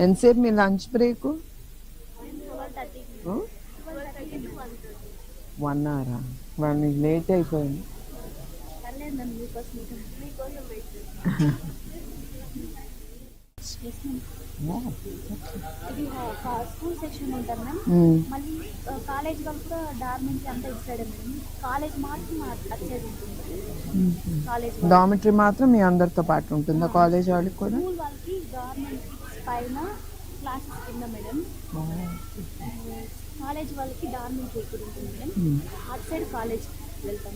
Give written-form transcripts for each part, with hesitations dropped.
ఎంతసేపు మీ lunch break? 1 అవరా? వాళ్ళు లేట్ అయిపోయింది. ఇది స్కూల్ సెక్షన్ ఉంటుంది మ్యామ్. మళ్ళీ కాలేజ్ వాళ్ళు కూడా డార్మెంటరీ అంతా ఇటు సైడ్ మేడం. కాలేజ్ మాత్రం అటు సైడ్ ఉంటుంది. కాలేజ్ డార్మెంటరీ మాత్రం మీ అందరితో పాటు ఉంటుందా? కాలేజ్ వాళ్ళకి కూడా? స్కూల్ వాళ్ళకి డార్మెంటరీ పైన క్లాసెస్ కింద మేడం. కాలేజ్ వాళ్ళకి డార్మెంటరీ ఇక్కడ ఉంటుంది మేడం. అటు సైడ్ కాలేజ్ వెళ్తాం.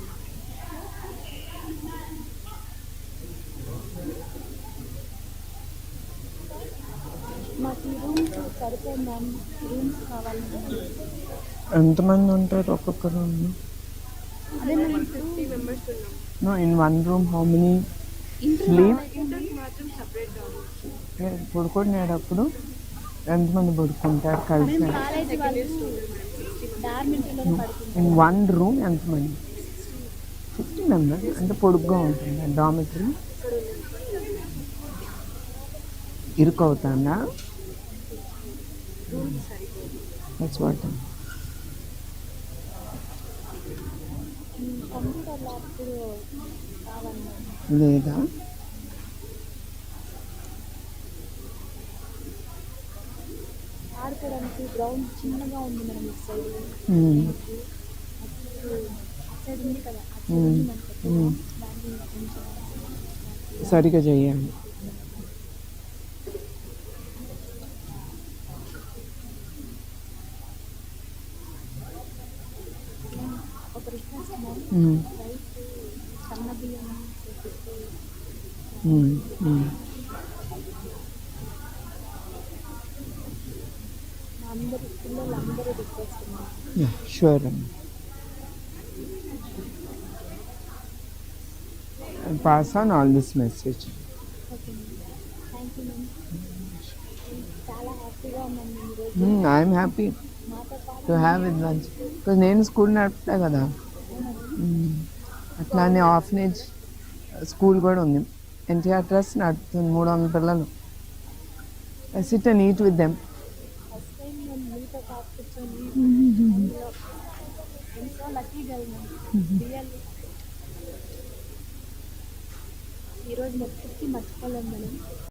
మాకు రూమ్స్ సరిపోయింది మ్యామ్. రూమ్స్ కావాలి. ఎంతమంది ఉంటారు ఒక్కొక్క రూమ్? అదే మేము 50 మెంబర్స్ ఉన్నాం. No, in one room how many sleep? పడుకునేటప్పుడు ఎంతమంది పడుకుంటారు కలిసి? కాలేజ్ వాళ్ళు డార్మెంటరీలో పడుకుంటారు. ఇన్ వన్ రూమ్ ఎంతమంది? 50 మెంబర్స్. అంటే పొడుగ్గా ఉంటుంది డార్మెంటరీ. ఇరుకు అవుతుందా? That's what. కంప్యూటర్ ల్యాబ్ కావాలి లేదా? ఆడుకోవడానికి గ్రౌండ్ చిన్నగా ఉంది మేడం. ఈ సైడ్ సైడ్ ఉంది కదా, సరిగా చేయండి. ఒక రిక్వెస్ట్ మ్యామ్. సన్న బియ్యం అందరు పిల్లలు అందరూ request ma'am. Sure. Pass on all this message. Okay ma'am. Thank you ma'am. చాలా హ్యాపీగా ఉన్నాను ఈరోజు. ఐఎమ్ హ్యాపీ మాతో పాటు to have with lunch. Because నేను స్కూల్ నడుపుతా కదా. అట్లానే ఆర్ఫనేజ్ స్కూల్ కూడా ఉంది. ఎన్టీఆర్ ట్రస్ట్ నడుపుతుంది. 300 పిల్లలు. I SIT and eat with them. First time నేను మీతో పాటు కూర్చొని ఎంతో లక్కీ గర్ల్ మ్యామ్. రియల్లీ ఈరోజు మొత్తం మర్చిపోలేము మేడం.